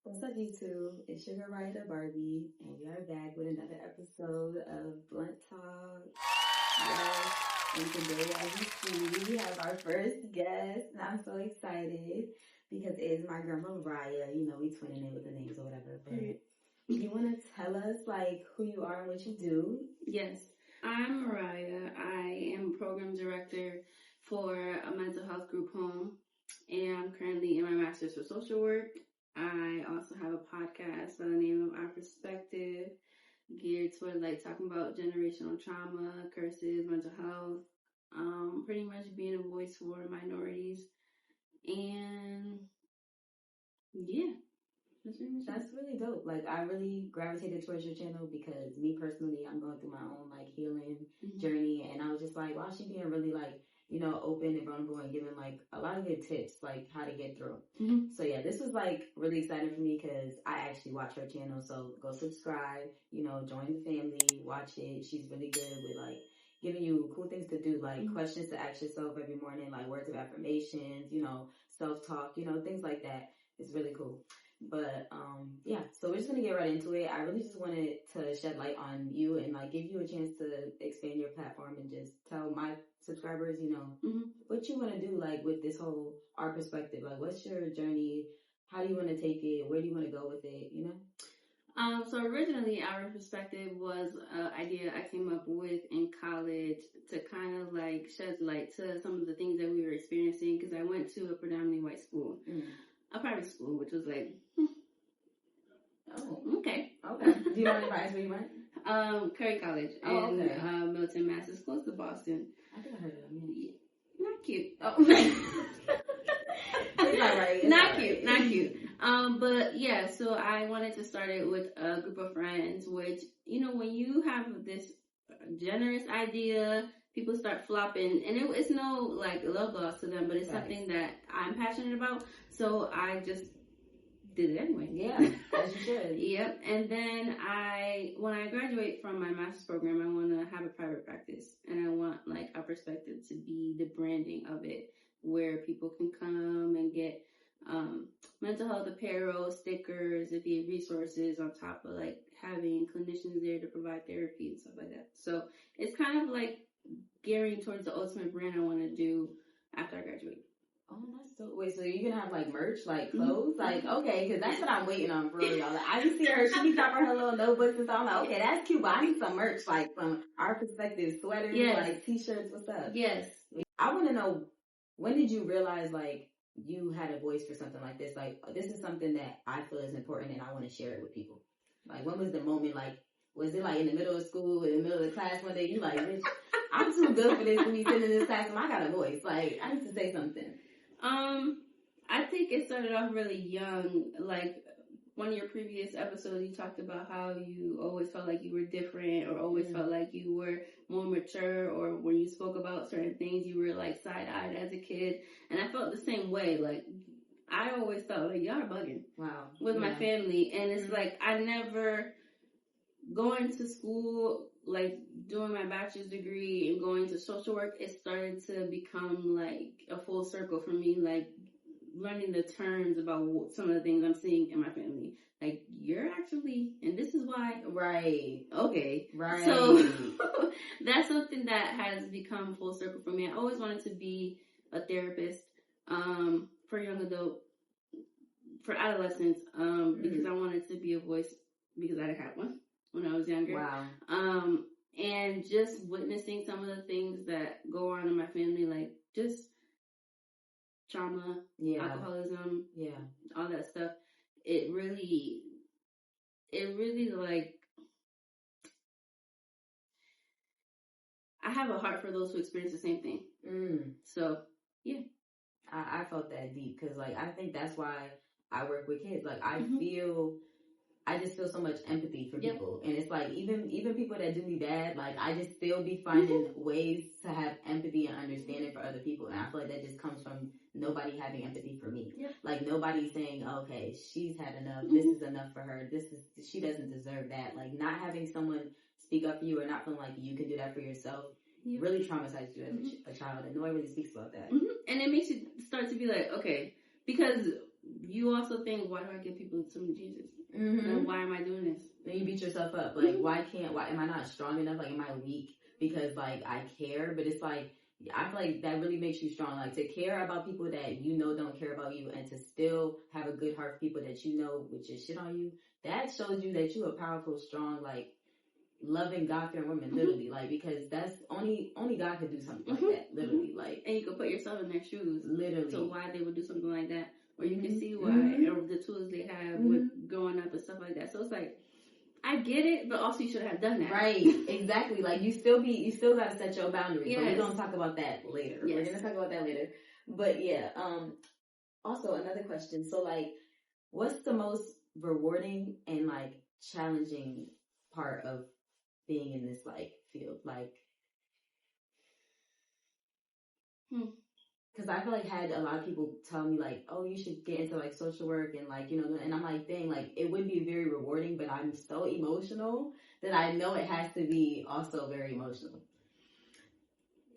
What's up, YouTube? It's your girl, Raya the Barbie, and we are back with another episode of Blunt Talk. Yes, and today, as you see, we have our first guest, and I'm so excited because it is my girl, Mariah. You know, we twinning it with the names or whatever, but you want to tell us, like, who you are and what you do? Yes, I'm Mariah. I am program director for a mental health group home, and I'm currently in my master's for social work. I also have a podcast by the name of Our Perspective, geared toward like talking about generational trauma, curses, mental health, pretty much being a voice for minorities, and yeah. That's really dope. Like, I really gravitated towards your channel because me personally, I'm going through my own like healing journey, and I was just like, wow, she being really like, you know, open and vulnerable and giving like a lot of good tips, like how to get through. So yeah, this was like really exciting for me because I actually watch her channel. So go subscribe, you know, join the family, watch it. She's really good with like giving you cool things to do, like questions to ask yourself every morning, like words of affirmations, you know, self-talk, you know, things like that. It's really cool. But yeah, so we're just gonna get right into it. I really just wanted to shed light on you and like give you a chance to expand your platform and just tell my subscribers, you know, what you want to do like with this whole Our Perspective. Like, what's your journey? How do you want to take it? Where do you want to go with it? You know. So originally, Our Perspective was an idea I came up with in college to kind of like shed light to some of the things that we were experiencing because I went to a predominantly white school, a private school, which was like, oh, okay. Do you want to advise where you went? Curry College in Milton, Mass. It's close to Boston. I think I heard of it. Yeah. Not cute. Oh. Not cute. But yeah, so I wanted to start it with a group of friends, which, you know, when you have this generous idea, people start flopping, and it's no like love loss to them, but it's something that I'm passionate about. So I just did it anyway. Yeah, as you should. Yep. And then when I graduate from my master's program, I want to have a private practice, and I want like Our Perspective to be the branding of it, where people can come and get mental health apparel, stickers, if you have resources on top of like having clinicians there to provide therapy and stuff like that. So it's kind of like gearing towards the ultimate brand I want to do after I graduate. Oh, that's dope. Wait, so you're gonna have like merch, like clothes? Like, okay, because that's what I'm waiting on for real, y'all. Like, I just see her, she be dropping her little notebooks and stuff. I'm like, okay, that's cute, but I need some merch, like from Our Perspective, sweaters, like t-shirts, what's up? Yes. I want to know, when did you realize like you had a voice for something like this? Like, this is something that I feel is important and I want to share it with people. Like, when was the moment, like, was it like in the middle of school, in the middle of the class one day, you like, bitch, I'm too good for this to be sitting in this classroom, I got a voice. Like, I need to say something. I think it started off really young. Like, one of your previous episodes, you talked about how you always felt like you were different or always felt like you were more mature, or when you spoke about certain things, you were like side-eyed as a kid. And I felt the same way. Like, I always felt like, y'all are bugging. Wow. With my family. And it's like, I never, going to school, like doing my bachelor's degree and going to social work, it started to become like a full circle for me, like learning the terms about some of the things I'm seeing in my family. Like, you're actually, and this is why. Right. Okay. Right. So that's something that has become full circle for me. I always wanted to be a therapist for young adult, for adolescents, because I wanted to be a voice because I didn't have one when I was younger. Wow. And just witnessing some of the things that go on in my family, like just trauma, alcoholism, all that stuff. It really like, I have a heart for those who experience the same thing. So, yeah. I felt that deep because, like, I think that's why I work with kids. Like, I just feel so much empathy for people. And it's like, even people that do me bad, like, I just still be finding ways to have empathy and understanding for other people. And I feel like that just comes from nobody having empathy for me. Like, nobody saying, okay, she's had enough. This is enough for her. She doesn't deserve that. Like, not having someone speak up for you or not feeling like you can do that for yourself really traumatized you as a child. And nobody really speaks about that. And it makes you start to be like, okay, because you also think, why do I give people so many chances? Mm-hmm. And why am I doing this? Then you beat yourself up. Like, why am I not strong enough? Like, am I weak because, like, I care? But it's like, I feel like that really makes you strong. Like, to care about people that you know don't care about you and to still have a good heart for people that you know would just shit on you, that shows you that you're a powerful, strong, like, loving, God-fearing woman, literally. Like, because that's only God could do something like that, literally. Like, and you can put yourself in their shoes. Literally. So why they would do something like that. Or you can see why, or the tools they have with growing up and stuff like that. So it's like, I get it, but also you should have done that. Right, exactly. Like, you still gotta set your boundaries. Yes. But we're gonna talk about that later. Yes. We're gonna talk about that later. But yeah, also another question. So, like, what's the most rewarding and, like, challenging part of being in this, like, field? Like, because I feel like I had a lot of people tell me, like, oh, you should get into, like, social work and, like, you know, and I'm like, dang, like, it would be very rewarding, but I'm so emotional that I know it has to be also very emotional.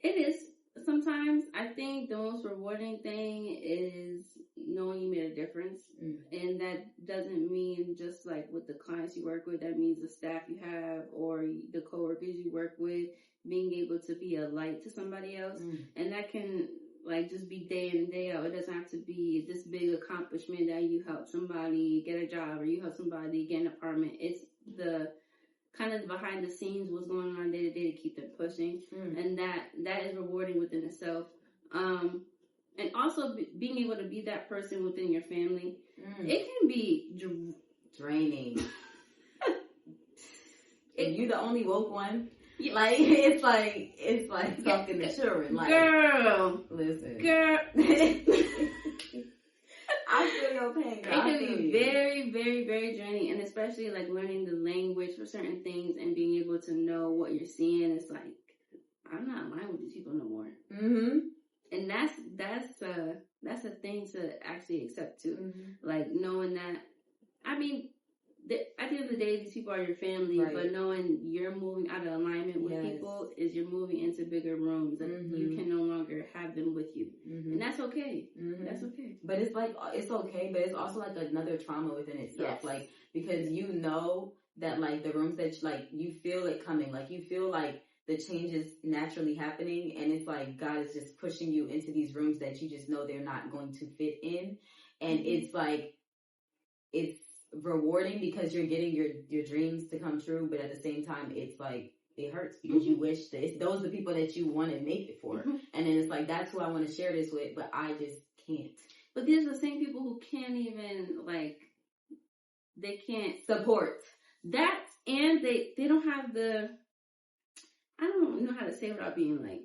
It is. Sometimes I think the most rewarding thing is knowing you made a difference. And that doesn't mean just, like, with the clients you work with. That means the staff you have or the coworkers you work with, being able to be a light to somebody else. And that can, like, just be day in and day out. It doesn't have to be this big accomplishment that you help somebody get a job or you help somebody get an apartment. It's the kind of behind the scenes, what's going on day to day to keep them pushing. And that is rewarding within itself. And also being able to be that person within your family. It can be draining. And you the only woke one. Yeah. Like, it's like talking to children. Like, girl, listen, girl. I feel your pain, girl. It can be very, very, very draining, and especially, like, learning the language for certain things and being able to know what you're seeing. It's like, I'm not aligned with these people no more. And that's a thing to actually accept too. Like, knowing that, I mean, at the end of the day, these people are your family, right. But knowing you're moving out of alignment with people is you're moving into bigger rooms that you can no longer have them with you. And that's okay. That's okay. But it's like, it's okay, but it's also like another trauma within itself. Yes. Like, because you know that, like, the rooms that, like, you feel it coming. Like, you feel like the change is naturally happening, and it's like God is just pushing you into these rooms that you just know they're not going to fit in. And it's like, it's rewarding because you're getting your dreams to come true, but at the same time it's like it hurts because you wish that those are the people that you want to make it for, and then it's like, that's who I want to share this with, but I just can't. But these are the same people who can't even, like, they can't support that, and they don't have the, I don't know how to say without being like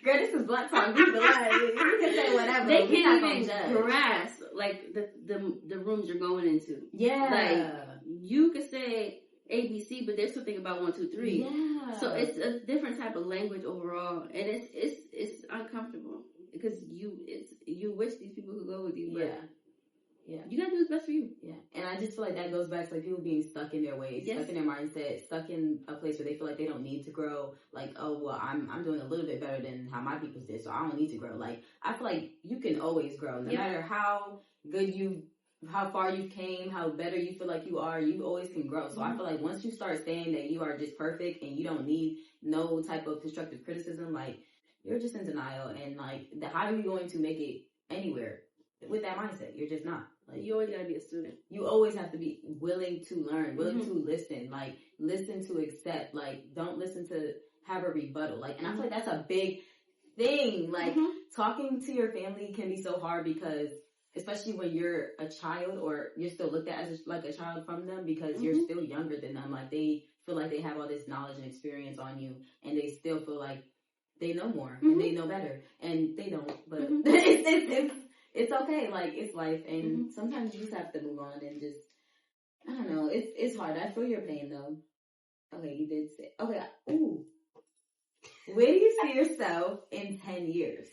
girl, this is Black Talk. You can say whatever. They can't even grasp, like, the rooms you're going into. Yeah. Like, you could say ABC, but there's something about 1, 2, 3. Yeah. So it's a different type of language overall, and it's uncomfortable because you wish these people could go with you, but yeah, you gotta do what's best for you. Yeah. And I just feel like that goes back to, like, people being stuck in their ways, stuck in their mindset, stuck in a place where they feel like they don't need to grow. Like, oh, well, I'm doing a little bit better than how my people's did, so I don't need to grow. Like, I feel like you can always grow, no matter how good how far you came, how better you feel like you are, you always can grow. So I feel like once you start saying that you are just perfect and you don't need no type of constructive criticism, like, you're just in denial. And, like, how are you going to make it anywhere with that mindset? You're just not. Like, you always gotta be a student. You always have to be willing to learn, willing to listen, like, listen to accept, like, don't listen to have a rebuttal. Like, and I feel like that's a big thing. Like, talking to your family can be so hard because, especially when you're a child or you're still looked at as like a child from them because you're still younger than them. Like, they feel like they have all this knowledge and experience on you, and they still feel like they know more and they know better, and they don't. But it's okay. Like, it's life, and sometimes you just have to move on and just, I don't know. It's hard. I feel your pain though. Okay, you did say. Okay, ooh. Where do you see yourself in 10 years?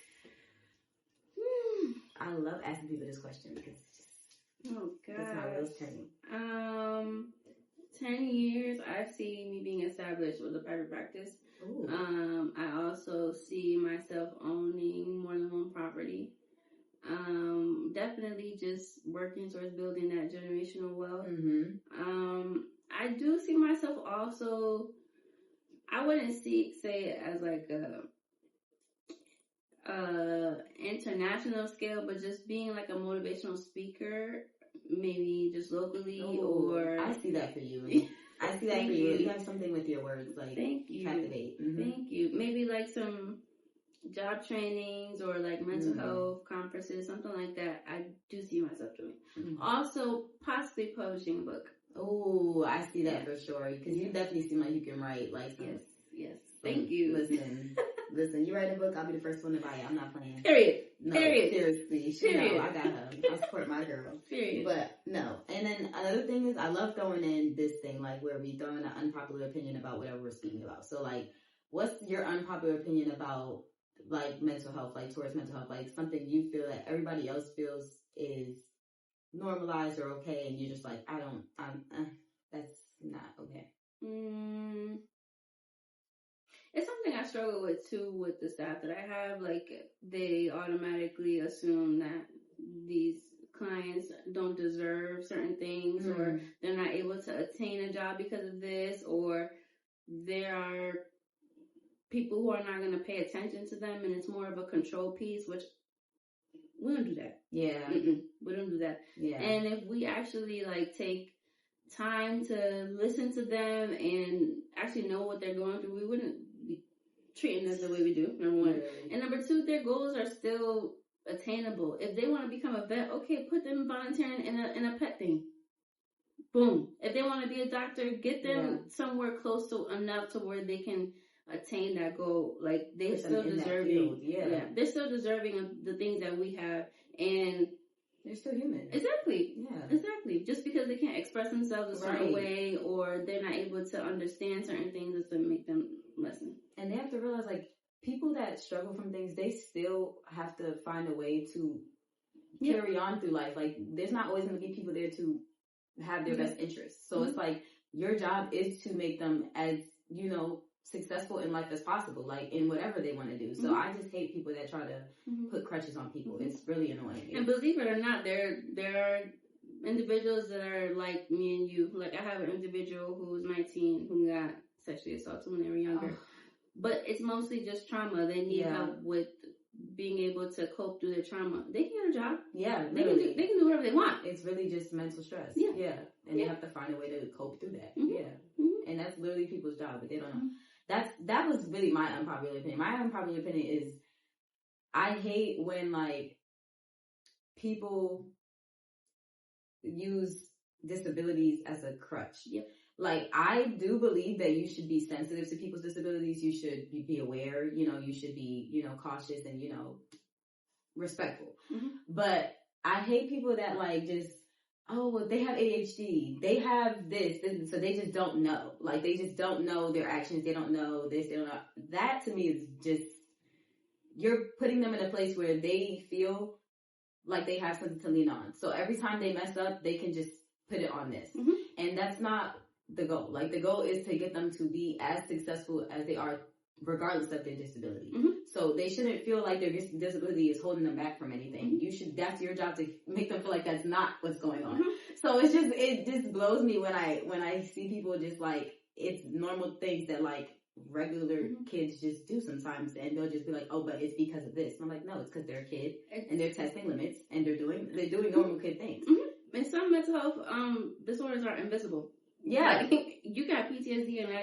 I love asking people this question because it's just, oh god, it's my wheels turning. 10 years, I see me being established with a private practice. Ooh. I also see myself owning more than one property. Definitely just working towards building that generational wealth. Mm-hmm. I do see myself also, I wouldn't say it as like a international scale, but just being like a motivational speaker, maybe just locally. Or I see that for you. I see that for you. You have something with your words, like, thank you. Captivate. Mm-hmm. Thank you. Maybe like some job trainings or like mental health conferences, something like that. I do see myself doing. Mm-hmm. Also, possibly publishing a book. Oh, I see that for sure. Because you definitely seem like you can write, like, yes. Thank you. Listen, you write a book, I'll be the first one to buy it. I'm not playing. Period. No, seriously. No, I got her. I support my girl. Period. But no. And then another thing is, I love throwing in this thing, like, where we throw in an unpopular opinion about whatever we're speaking about. So, like, what's your unpopular opinion about, like, mental health, like, towards mental health? Like, something you feel that everybody else feels is normalized or okay, and you're just like, that's not okay. It's something I struggle with too with the staff that I have. Like, they automatically assume that these clients don't deserve certain things, or they're not able to attain a job because of this, or there are people who are not going to pay attention to them, and it's more of a control piece, which we don't do that. Yeah. We don't do that. Yeah. And if we actually like take time to listen to them and actually know what they're going through, we wouldn't be treating them the way we do, number one. And number two, their goals are still attainable. If they want to become a vet, okay, put them volunteering in a pet thing. Boom. If they want to be a doctor, get them somewhere close to enough to where they can attain that goal. Like, they're still deserving. They're still deserving of the things that we have, and they're still human. Exactly. Yeah. Exactly. Just because they can't express themselves a certain way, or they're not able to understand certain things, doesn't make them lessen. And they have to realize, like, people that struggle from things, they still have to find a way to carry on through life. Like, there's not always going to be people there to have their best interests. So it's like, your job is to make them as, successful in life as possible, like, in whatever they want to do. So I just hate people that try to put crutches on people. It's really annoying. And believe it or not, there are individuals that are like me and you. Like, I have an individual who's 19 who got sexually assaulted when they were younger. But it's mostly just trauma. They need help with being able to cope through their trauma. They can get a job. Yeah, they can do whatever they want. It's really just mental stress. Yeah. And they have to find a way to cope through that. And that's literally people's job, but they don't know. That was really my unpopular opinion. My unpopular opinion is, I hate when, like, people use disabilities as a crutch. Yep. Like, I do believe that you should be sensitive to people's disabilities. You should be aware, you should be, cautious and, respectful. But I hate people that, like, just, well, they have ADHD. They have this, so they just don't know. Like, they just don't know their actions. They don't know this. They don't know. That, to me, is just, you're putting them in a place where they feel like they have something to lean on. So every time they mess up, they can just put it on this. And that's not the goal. Like, the goal is to get them to be as successful as they are, regardless of their disability. So they shouldn't feel like their disability is holding them back from anything. That's your job to make them feel like that's not what's going on. So it just blows me when I see people just, like, it's normal things that, like, regular kids just do sometimes, and they'll just be like, but it's because of this. And I'm like, no, it's because they're a kid and they're testing limits and they're doing normal kid things. And some mental health disorders are invisible. Yeah. Like, you can have PTSD and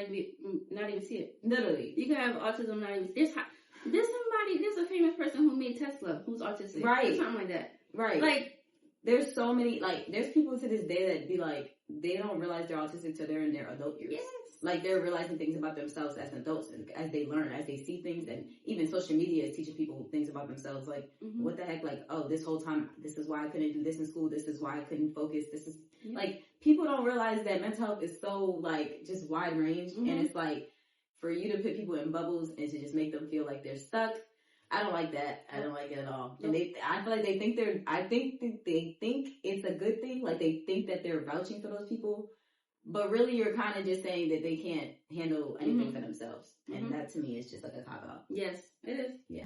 not even see it. Literally. You can have autism, not even. There's a famous person who made Tesla who's autistic. Right. Or something like that. Right. Like, there's so many, like, there's people to this day that be like, they don't realize they're autistic till they're in their adult years. Yes. Like, they're realizing things about themselves as adults, and as they learn, as they see things, and even social media is teaching people things about themselves. Like, what the heck? Like, this whole time, this is why I couldn't do this in school. This is why I couldn't focus. This is, like, people don't realize that mental health is so, like, just wide range. And it's like, for you to put people in bubbles and to just make them feel like they're stuck, I don't like that. I don't like it at all. And I feel like they think they think it's a good thing. Like, they think that they're vouching for those people. But really, you're kind of just saying that they can't handle anything for themselves. And that, to me, is just like a cop-out. Yes, it is. Yeah.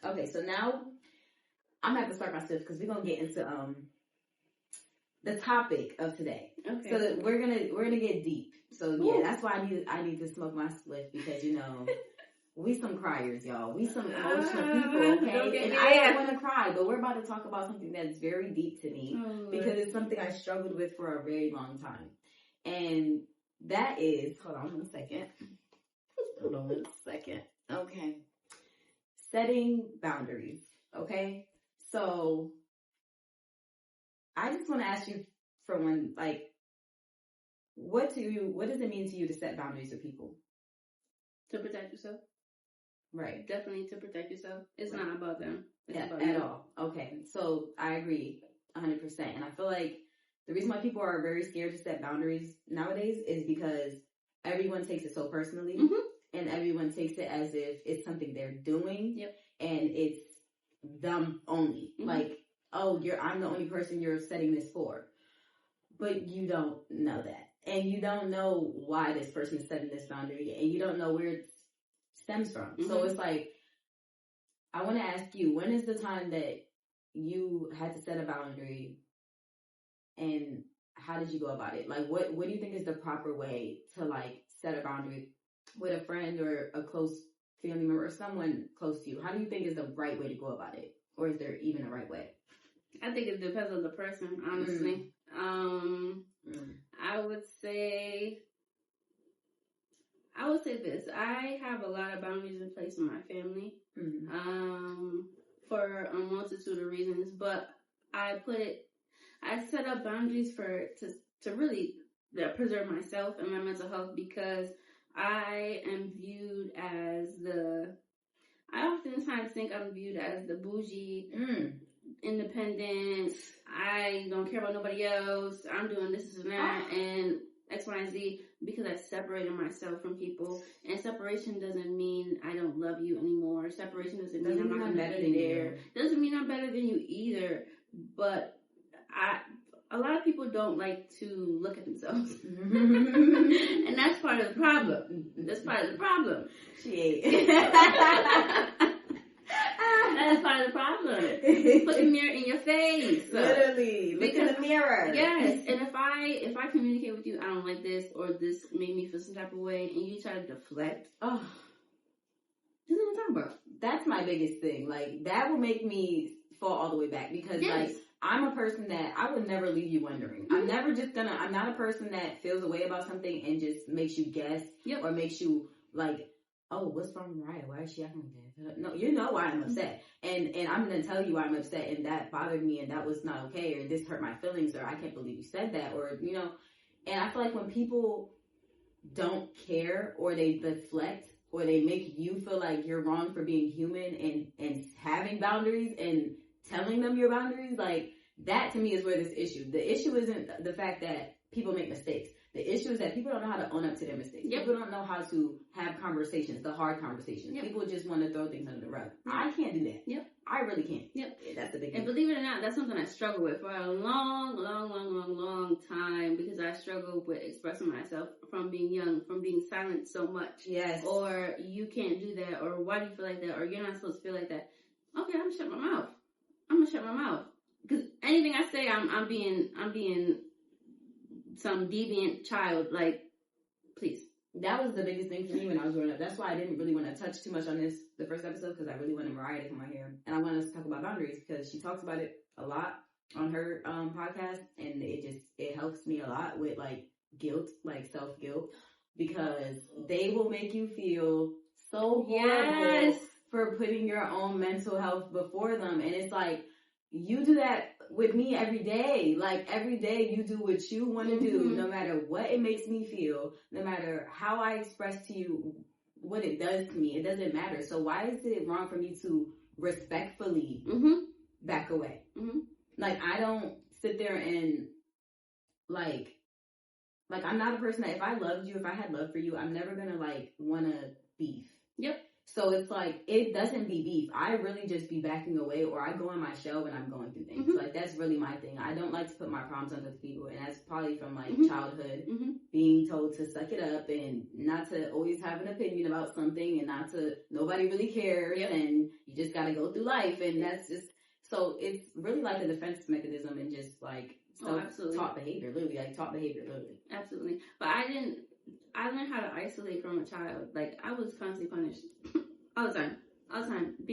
Okay, so now I'm gonna have to start my stuff because we're gonna get into the topic of today. Okay. So that we're gonna get deep. So yeah, that's why I need to smoke my spliff because we some criers, y'all. We some emotional people, okay? And I don't want to cry, but we're about to talk about something that's very deep to me because it's something I struggled with for a very long time, and that is hold on one second. Okay. Setting boundaries. Okay. So I just want to ask you for one, like, what does it mean to you to set boundaries with people? To protect yourself. Right. Definitely to protect yourself. It's not about them. It's about at you. all. Okay. So I agree 100%. And I feel like the reason why people are very scared to set boundaries nowadays is because everyone takes it so personally. Mm-hmm. And everyone takes it as if it's something they're doing. Yep. And it's them only. Mm-hmm. Like, oh, I'm the only person you're setting this for. But you don't know that. And you don't know why this person is setting this boundary. And you don't know where it stems from. Mm-hmm. So it's like, I want to ask you, when is the time that you had to set a boundary? And how did you go about it? Like, what do you think is the proper way to, like, set a boundary with a friend or a close family member or someone close to you? How do you think is the right way to go about it? Or is there even a right way? I think it depends on the person, honestly. I would say this. I have a lot of boundaries in place in my family. For a multitude of reasons, but I set up boundaries to really preserve myself and my mental health because I oftentimes think I'm viewed as the bougie, independent, I don't care about nobody else, I'm doing this and that, and X, Y, and Z, because I separated myself from people. And separation doesn't mean I don't love you anymore. Separation doesn't mean I'm not going to be there. Doesn't mean I'm better than you either. But a lot of people don't like to look at themselves. And that's part of the problem. That's part of the problem. She ate. That is part of the problem. Put the mirror in your face. Literally. Look in the mirror. Yes. And if I communicate with you, I don't like this, or this made me feel some type of way, and you try to deflect. Oh. This is what I'm talking about. That's my biggest thing. Like, that will make me fall all the way back because, like, I'm a person that I would never leave you wondering. Mm-hmm. I'm not a person that feels a way about something and just makes you guess or makes you, like, oh, what's wrong with Mariah? Why is she acting like that? No, you know why I'm upset. And I'm going to tell you why I'm upset, and that bothered me, and that was not okay, or this hurt my feelings, or I can't believe you said that, or, and I feel like when people don't care, or they deflect, or they make you feel like you're wrong for being human and having boundaries and telling them your boundaries, like, that to me is where this issue. The issue isn't the fact that people make mistakes. The issue is that people don't know how to own up to their mistakes. Yep. People don't know how to have conversations, the hard conversations. Yep. People just want to throw things under the rug. Yep. I can't do that. Yep. I really can't. Yep. That's the big thing. And believe it or not, that's something I struggle with for a long time because I struggle with expressing myself from being young, from being silent so much. Yes. Or you can't do that, or why do you feel like that, or you're not supposed to feel like that. Okay, I'm gonna shut my mouth. Because anything I say, I'm being some deviant child, like, please. That was the biggest thing for me when I was growing up. That's why I didn't really want to touch too much on the first episode, because I really wanted Mariah to come out here. And I wanted us to talk about boundaries, because she talks about it a lot on her podcast, and it helps me a lot with, like, guilt, like self-guilt, because they will make you feel so horrible for putting your own mental health before them. And it's like, you do that with me every day. Like, every day you do what you want to do, no matter what it makes me feel, no matter how I express to you what it does to me. It doesn't matter. So why is it wrong for me to respectfully back away? Like, I don't sit there and, like, I'm not a person that if I loved you, if I had love for you, I'm never going to, like, want to beef. Yep. So it's like, it doesn't be beef. I really just be backing away, or I go in my shell when I'm going through things. Like, that's really my thing. I don't like to put my problems on other people, and that's probably from, like, childhood, being told to suck it up and not to always have an opinion about something, and nobody really cares, and you just gotta go through life, and that's just, So it's really like a defense mechanism and just like absolutely. behavior, literally. Absolutely. But I learned how to isolate from a child. Like, I was constantly punished all the time.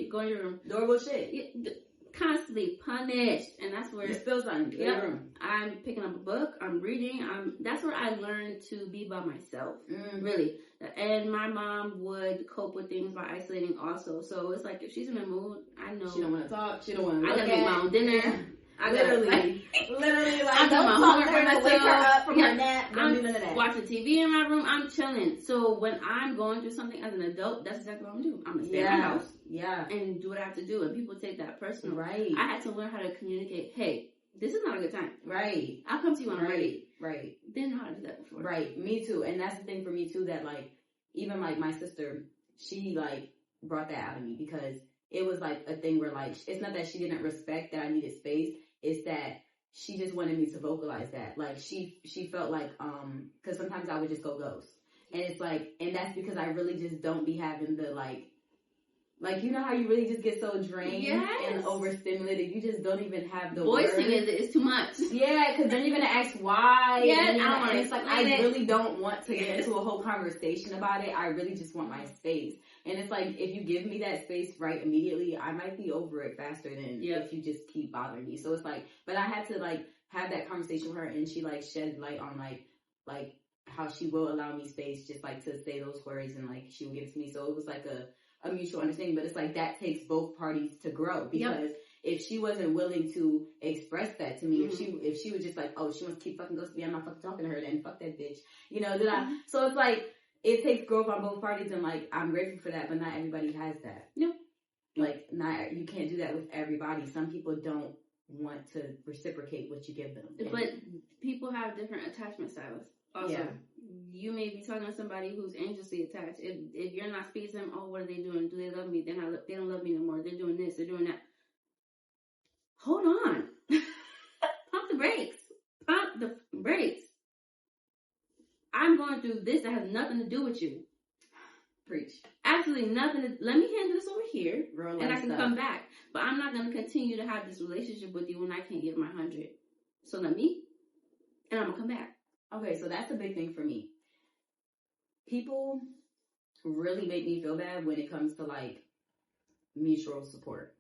Go in your room. Adorable shit. Constantly punished. And that's where... You spill something. Go in your room. I'm picking up a book. I'm reading. That's where I learned to be by myself. Really. And my mom would cope with things by isolating also. So it's like, if she's in a mood, I know... She don't want to talk. She don't want to look I gotta make my own dinner. Literally, like, I'm don't talk to her, wake her up from her nap. I'm watching TV in my room. I'm chilling. So when I'm going through something as an adult, that's exactly what I'm doing. I'm gonna stay in my house, and do what I have to do. And people take that personal. Right. I had to learn how to communicate. Hey, this is not a good time. Right. I'll come to you when I'm ready. Right. Didn't know how to do that before. Right. Me too. And that's the thing for me too. That like, even like my sister, she like brought that out of me because it was like a thing where like, it's not that she didn't respect that I needed space. It's that she just wanted me to vocalize that. Like, she felt like, because sometimes I would just go ghost. And it's like, and that's because I really just don't be having the, like, you know how you really just get so drained and overstimulated? You just don't even have the voicing it is too much. Yeah, because then you're going to ask why. Yeah, and it's like, I really don't want to get into a whole conversation about it. I really just want my space. And it's like, if you give me that space right immediately, I might be over it faster than if you just keep bothering me. So it's like, but I had to like have that conversation with her, and she like shed light on like how she will allow me space just like to say those words, and like she will give it to me. So it was like a mutual understanding, but it's like that takes both parties to grow, because if she wasn't willing to express that to me, if she was just like, oh, she wants to keep fucking ghosting me, I'm not fucking talking to her, then fuck that bitch, you know, so it's like, it takes growth on both parties, and like, I'm grateful for that, but not everybody has that. No. Like, you can't do that with everybody. Some people don't want to reciprocate what you give them. But people have different attachment styles. Also, you may be talking to somebody who's anxiously attached. If you're not speaking to them, oh, what are they doing? Do they love me? They don't love me no more. They're doing this. They're doing that. Hold on. Pump the brakes. Pump the brakes. I'm going through this that has nothing to do with you. Preach. Absolutely nothing. Let me handle this over here, and I can come back. But I'm not going to continue to have this relationship with you when I can't give my 100. So let me, and I'm going to come back. Okay, so that's a big thing for me. People really make me feel bad when it comes to like mutual support.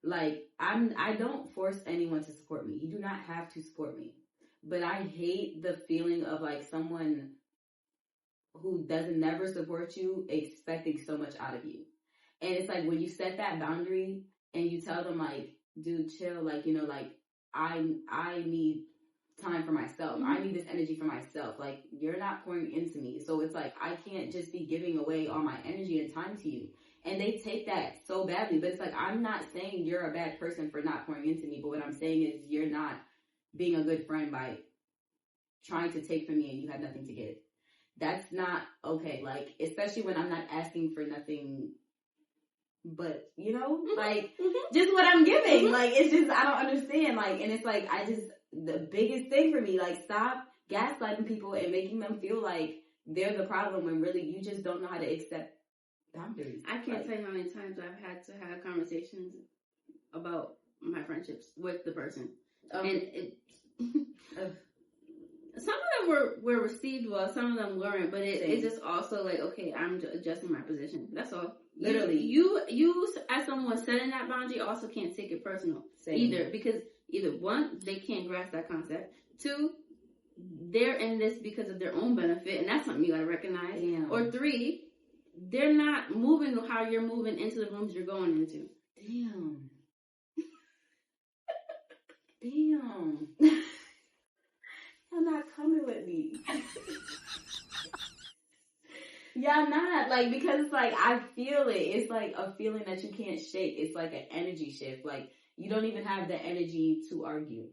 Like, I don't force anyone to support me. You do not have to support me. But I hate the feeling of like someone who doesn't never support you expecting so much out of you. And it's like, when you set that boundary and you tell them like, dude, chill, like, you know, like, I need time for myself. I need this energy for myself. Like, you're not pouring into me. So it's like, I can't just be giving away all my energy and time to you. And they take that so badly. But it's like, I'm not saying you're a bad person for not pouring into me. But what I'm saying is, you're not being a good friend by trying to take from me and you have nothing to give. That's not okay. Like, especially when I'm not asking for nothing but, you know, like, just what I'm giving. Like, it's just, I don't understand. Like, and it's like, the biggest thing for me, like, stop gaslighting people and making them feel like they're the problem when really you just don't know how to accept boundaries. I can't tell you how many times I've had to have conversations about my friendships with the person. And some of them were received well, some of them weren't, but it's just also like, okay, I'm adjusting my position. That's all. Literally. You as someone setting that boundary also can't take it personal either, because either one, they can't grasp that concept. Two, they're in this because of their own benefit, and that's something you gotta recognize. Damn. Or three, they're not moving how you're moving into the rooms you're going into. Damn. Damn. Y'all not coming with me. Y'all not. Like, because it's like, I feel it. It's like a feeling that you can't shake. It's like an energy shift. Like, you don't even have the energy to argue.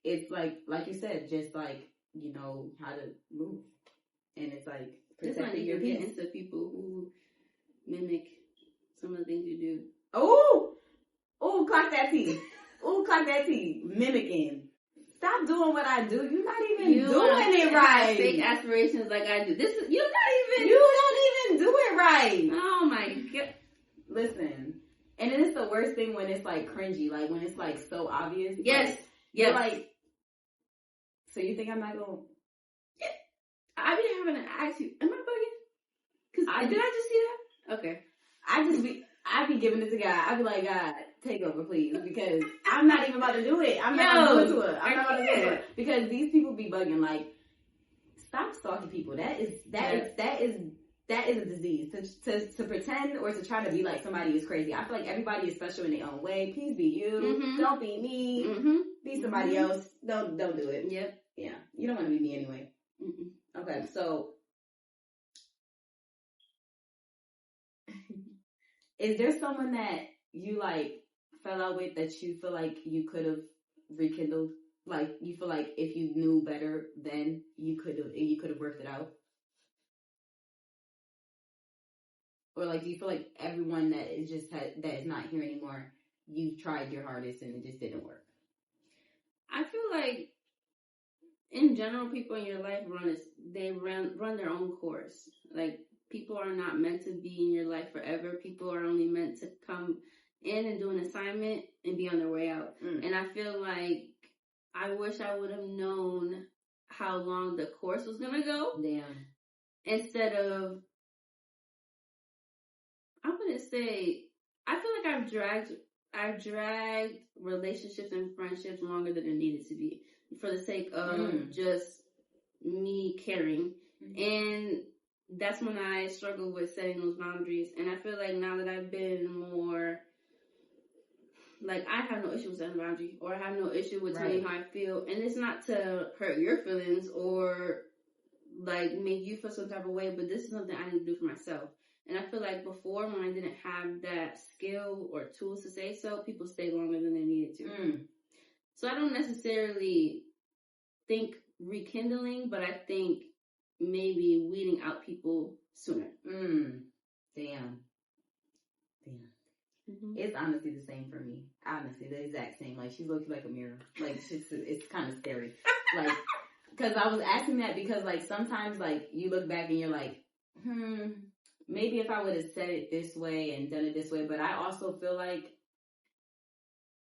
It's like you said, just like, you know, how to move. And it's like, protecting your peace. Get into people who mimic some of the things you do. Oh, clock that T. Clock that T. Mimicking. Stop doing what I do. You're not even doing it right. Fake aspirations like I do. You don't even do it right. Oh my God. Listen, And then it's the worst thing when it's like cringy, like when it's like so obvious. Yes. You're like, so you think I'm not gonna? I be having to ask you, am I bugging? Cause did I just see that? Okay. I be giving it to God. I be like, God, take over, please, because I'm not even about to do it. I'm not about to do it to her. I'm not about to do it because these people be bugging. Like, stop stalking people. That is a disease. To pretend or to try to be like somebody is crazy. I feel like everybody is special in their own way. Please be you. Mm-hmm. Don't be me. Mm-hmm. Be somebody else. Don't do it. Yep. Yeah. You don't want to be me anyway. Mm-mm. Okay, so is there someone that you like fell out with that you feel like you could have rekindled? Like you feel like if you knew better then you could have worked it out? Or like do you feel like everyone that is that is not here anymore, you tried your hardest and it just didn't work? I feel like in general people in your life run their own course. Like people are not meant to be in your life forever. People are only meant to come in and do an assignment and be on their way out. And I feel like I wish I would have known how long the course was gonna go. Damn. Instead of, I wouldn't say, I feel like I've dragged relationships and friendships longer than it needed to be for the sake of just me caring. And that's when I struggle with setting those boundaries. And I feel like now that I've been more, like, I have no issue with setting a boundary, or I have no issue with telling you how I feel. And it's not to hurt your feelings or, like, make you feel some type of way, but this is something I need to do for myself. And I feel like before, when I didn't have that skill or tools to say so, people stayed longer than they needed to. So I don't necessarily think rekindling, but I think maybe weeding out people sooner. Damn. Mm-hmm. It's honestly the same for me. Honestly, the exact same. Like, she's looking like a mirror. Like, it's kind of scary. Like, because I was asking that because, like, sometimes, like, you look back and you're like, maybe if I would have said it this way and done it this way. But I also feel like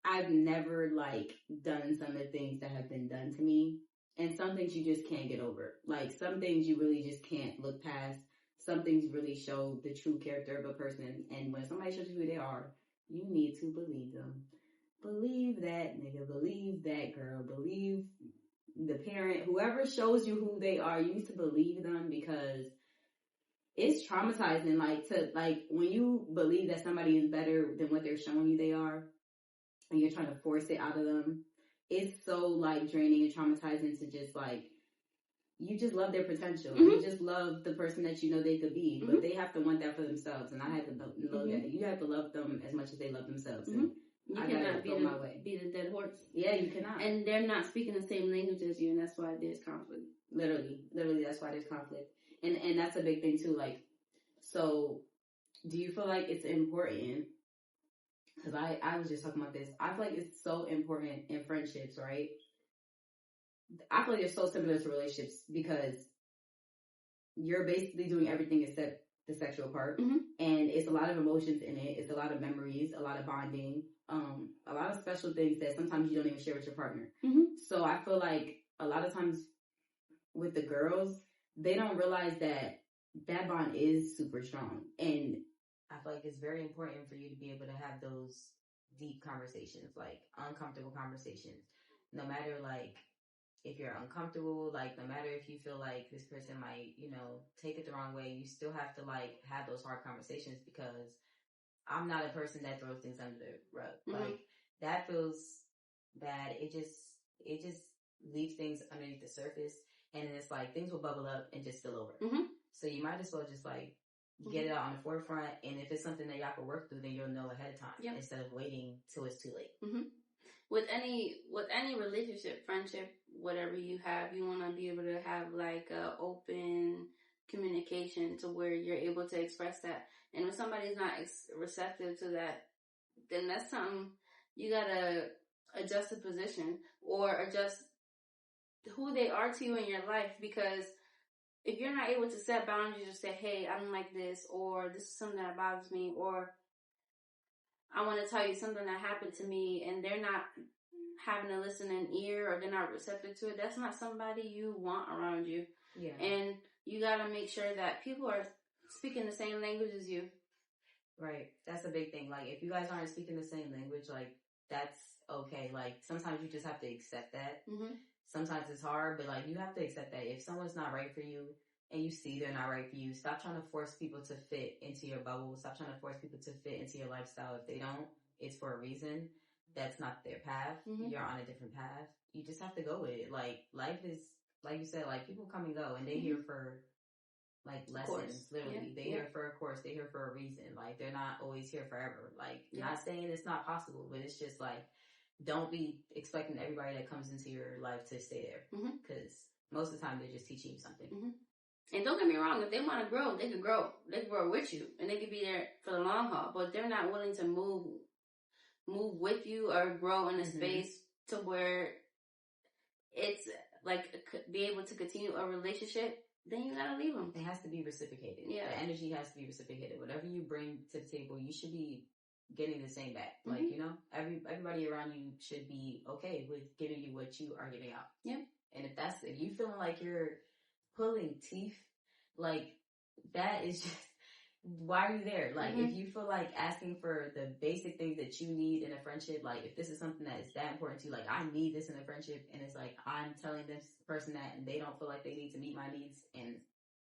I've never, like, done some of the things that have been done to me. And some things you just can't get over. Like, some things you really just can't look past. Some things really show the true character of a person. And when somebody shows you who they are, you need to believe them. Believe that nigga. Believe that girl. Believe the parent. Whoever shows you who they are, you need to believe them, because it's traumatizing. Like, when you believe that somebody is better than what they're showing you they are, and you're trying to force it out of them, it's so, like, draining and traumatizing to just, like, you just love their potential. Mm-hmm. You just love the person that you know they could be. Mm-hmm. But they have to want that for themselves. And I had to know that. You have to love them as much as they love themselves. And you cannot be the dead horse. Yeah, you cannot. And they're not speaking the same language as you, and that's why there's conflict. Literally, that's why there's conflict. And that's a big thing, too. Like, so, do you feel like it's important? Because I was just talking about this. I feel like it's so important in friendships, right? I feel like they're so similar to relationships because you're basically doing everything except the sexual part. Mm-hmm. And it's a lot of emotions in it. It's a lot of memories, a lot of bonding, a lot of special things that sometimes you don't even share with your partner. Mm-hmm. So I feel like a lot of times with the girls, they don't realize that bond is super strong. And I feel like it's very important for you to be able to have those deep conversations, like uncomfortable conversations. No matter, like, if you're uncomfortable, like, no matter if you feel like this person might, take it the wrong way, you still have to, like, have those hard conversations, because I'm not a person that throws things under the rug. Mm-hmm. Like, that feels bad. It just leaves things underneath the surface, and it's like things will bubble up and just spill over. Mm-hmm. So you might as well just, like, get it out on the forefront, and if it's something that y'all can work through, then you'll know ahead of time, instead of waiting till it's too late. Mm-hmm. With any relationship, friendship, whatever you have, you want to be able to have, like, a open communication to where you're able to express that. And if somebody's not receptive to that, then that's something you gotta adjust the position or adjust who they are to you in your life. Because if you're not able to set boundaries or say, hey, I don't like this, or this is something that bothers me, or I want to tell you something that happened to me, and they're not having a listening ear or they're not receptive to it, that's not somebody you want around you. Yeah. And you got to make sure that people are speaking the same language as you. Right. That's a big thing. Like, if you guys aren't speaking the same language, like, that's okay. Like, sometimes you just have to accept that. Mm-hmm. Sometimes it's hard, but, like, you have to accept that. If someone's not right for you and you see they're not right for you, stop trying to force people to fit into your bubble. Stop trying to force people to fit into your lifestyle. If they don't, it's for a reason. That's not their path. Mm-hmm. You're on a different path. You just have to go with it. Like, life is, like you said, like, people come and go, and they're here for, like, lessons, literally. They're here for a course. They're here for a reason. Like, they're not always here forever. Like, not saying it's not possible, but it's just, like, don't be expecting everybody that comes into your life to stay there. Because most of the time, they're just teaching you something. And don't get me wrong, if they want to grow, they can grow. They can grow with you, and they can be there for the long haul. But they're not willing to move with you or grow in a space to where it's like be able to continue a relationship. Then you gotta leave them. It has to be reciprocated. Yeah, the energy has to be reciprocated. Whatever you bring to the table, you should be getting the same back. Like, you know, everybody around you should be okay with giving you what you are giving out. Yeah. And if you feeling like you're pulling teeth, like, that is just, why are you there? Like, if you feel like asking for the basic things that you need in a friendship, like, if this is something that is that important to you, like, I need this in a friendship, and it's like, I'm telling this person that, and they don't feel like they need to meet my needs, and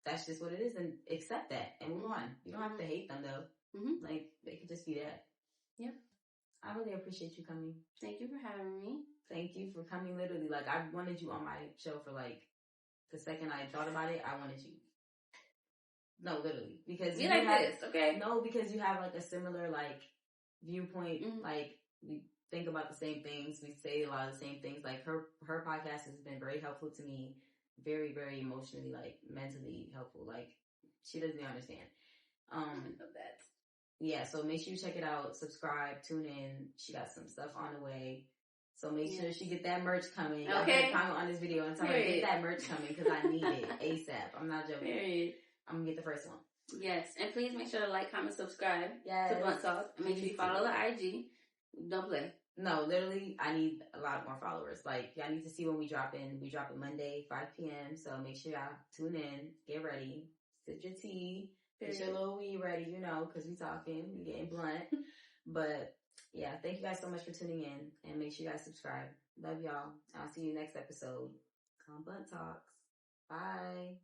that's just what it is, and accept that, and move on. You don't have to hate them, though. Like, they could just be that. Yep. I really appreciate you coming. Thank you for having me. Thank you for coming, literally. Like, I wanted you on my show for, like, the second I thought about it, I wanted you. No, literally. Because you like this, okay? No, because you have, like, a similar, like, viewpoint. Like, we think about the same things. We say a lot of the same things. Like, her podcast has been very helpful to me. Very, very emotionally, like, mentally helpful. Like, she doesn't even understand. I love that. Yeah, so make sure you check it out. Subscribe, tune in. She got some stuff on the way. So make sure she get that merch coming. Okay. Comment on this video and tell her to get that merch coming because I need it ASAP. I'm not joking. Period. I'm going to get the first one. Yes. And please make sure to like, comment, subscribe to Blunt Talk. And make sure you follow the IG. Don't play. No, literally, I need a lot more followers. Like, y'all need to see when we drop in. We drop it Monday, 5 p.m. So make sure y'all tune in. Get ready. Sip your tea. Get your little weed ready, you know, because we talking. We getting blunt. But, yeah, thank you guys so much for tuning in. And make sure you guys subscribe. Love y'all. I'll see you next episode on Blunt Talks. Bye.